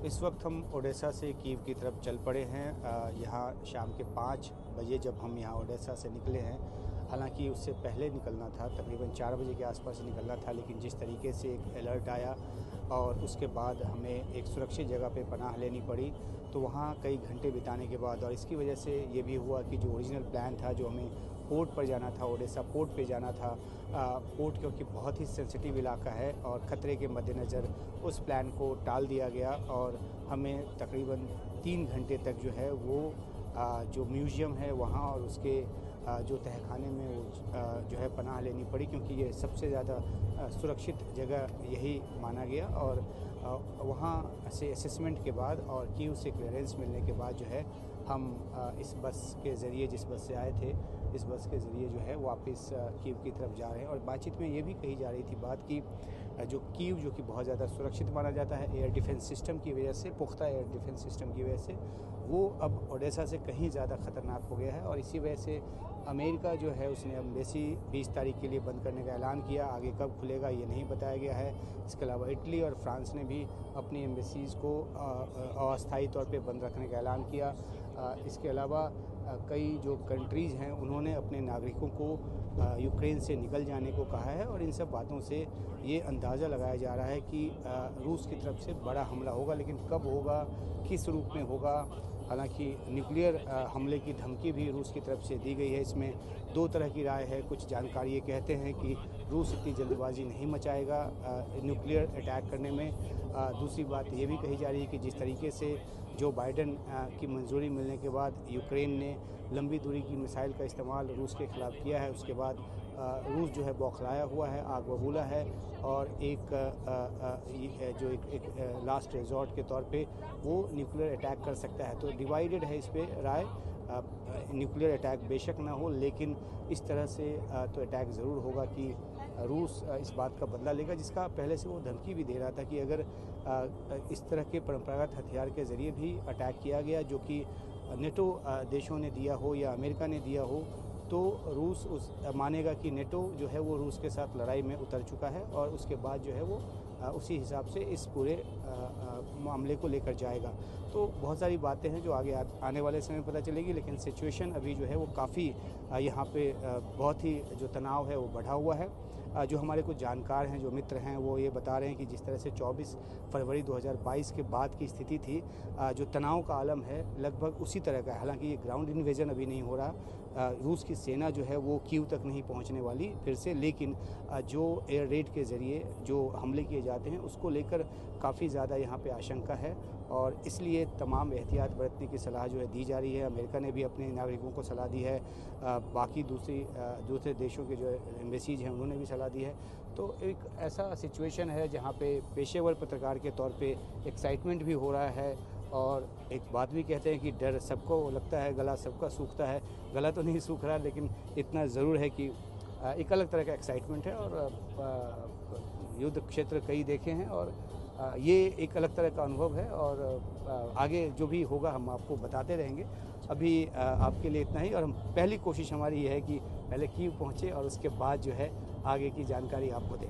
इस वक्त हम ओडेसा से कीव की तरफ चल पड़े हैं। यहाँ शाम के 5 बजे जब हम यहाँ ओडेसा से निकले हैं, हालांकि उससे पहले निकलना था, तकरीबन 4 बजे के आसपास निकलना था, लेकिन जिस तरीके से एक अलर्ट आया और उसके बाद हमें एक सुरक्षित जगह पे पनाह लेनी पड़ी, तो वहाँ कई घंटे बिताने के बाद और इसकी वजह से ये भी हुआ कि जो ओरिजिनल प्लान था, जो हमें पोर्ट पर जाना था, ओडेसा पोर्ट पे जाना था, पोर्ट क्योंकि बहुत ही सेंसिटिव इलाका है और ख़तरे के मद्देनज़र उस प्लान को टाल दिया गया और हमें तकरीबन 3 घंटे तक जो है वो जो म्यूज़ियम है वहाँ और उसके जो तहखाने में वो जो है पनाह लेनी पड़ी, क्योंकि ये सबसे ज़्यादा सुरक्षित जगह यही माना गया। और वहाँ से असेसमेंट के बाद और कीव से क्लियरेंस मिलने के बाद जो है हम इस बस के ज़रिए, जिस बस से आए थे, इस बस के ज़रिए जो है वापस कीव की तरफ जा रहे हैं। और बातचीत में ये भी कही जा रही थी बात कि जो कीव, जो कि बहुत ज़्यादा सुरक्षित माना जाता है एयर डिफेंस सिस्टम की वजह से, पुख्ता एयर डिफेंस सिस्टम की वजह से, वो अब ओडेसा से कहीं ज़्यादा ख़तरनाक हो गया है। और इसी वजह से अमेरिका जो है उसने एम्बेसी 20 तारीख के लिए बंद करने का ऐलान किया। आगे कब खुलेगा ये नहीं बताया गया है। इसके अलावा इटली और फ्रांस ने भी अपनी एम्बेसीज़ को अस्थायी तौर पे बंद रखने का ऐलान किया। इसके अलावा कई जो कंट्रीज़ हैं उन्होंने अपने नागरिकों को यूक्रेन से निकल जाने को कहा है। और इन सब बातों से ये अंदाज़ा लगाया जा रहा है कि रूस की तरफ से बड़ा हमला होगा, लेकिन कब होगा, किस रूप में होगा। हालांकि न्यूक्लियर हमले की धमकी भी रूस की तरफ से दी गई है। इसमें 2 तरह की राय है। कुछ जानकारी ये कहते हैं कि रूस इतनी जल्दबाजी नहीं मचाएगा न्यूक्लियर अटैक करने में। दूसरी बात ये भी कही जा रही है कि जिस तरीके से जो बाइडन की मंजूरी मिलने के बाद यूक्रेन ने लंबी दूरी की मिसाइल का इस्तेमाल रूस के ख़िलाफ़ किया है, उसके बाद रूस जो है बौखलाया हुआ है, आग बबूला है और एक लास्ट रिजॉर्ट के तौर पे वो न्यूक्लियर अटैक कर सकता है। तो डिवाइडेड है इस पे राय। न्यूक्लियर अटैक बेशक ना हो, लेकिन इस तरह से तो अटैक ज़रूर होगा कि रूस इस बात का बदला लेगा, जिसका पहले से वो धमकी भी दे रहा था कि अगर इस तरह के परंपरागत हथियार के ज़रिए भी अटैक किया गया, जो कि नेटो देशों ने दिया हो या अमेरिका ने दिया हो, तो रूस मानेगा कि नेटो जो है वो रूस के साथ लड़ाई में उतर चुका है और उसके बाद जो है वो उसी हिसाब से इस पूरे मामले को लेकर जाएगा। तो बहुत सारी बातें हैं जो आगे आने वाले समय में पता चलेगी, लेकिन सिचुएशन अभी जो है वो काफ़ी यहाँ पे बहुत ही जो तनाव है वो बढ़ा हुआ है। जो हमारे कुछ जानकार हैं, जो मित्र हैं, वो ये बता रहे हैं कि जिस तरह से 24 फरवरी 2022 के बाद की स्थिति थी, जो तनाव का आलम है लगभग उसी तरह का है। हालांकि ये ग्राउंड इन्वेजन अभी नहीं हो रहा, रूस की सेना जो है वो कीव तक नहीं पहुंचने वाली फिर से, लेकिन जो एयर रेड के ज़रिए जो हमले किए जाते हैं उसको लेकर काफ़ी ज़्यादा यहाँ पे आशंका है और इसलिए तमाम एहतियात बरतने की सलाह जो है दी जा रही है। अमेरिका ने भी अपने नागरिकों को सलाह दी है, बाकी दूसरे देशों के जो एम्बेसीज हैं उन्होंने भी सलाह दी है। तो एक ऐसा सिचुएशन है जहाँ पे पेशेवर पत्रकार के तौर पे एक्साइटमेंट भी हो रहा है और एक बात भी कहते हैं कि डर सबको लगता है, गला सबका सूखता है। गला तो नहीं सूख रहा, लेकिन इतना ज़रूर है कि एक अलग तरह का एक्साइटमेंट है और युद्ध क्षेत्र कई देखे हैं और ये एक अलग तरह का अनुभव है और आगे जो भी होगा हम आपको बताते रहेंगे। अभी आपके लिए इतना ही, और हम पहली कोशिश हमारी ये है कि पहले कीव पहुँचे और उसके बाद जो है आगे की जानकारी आपको दें।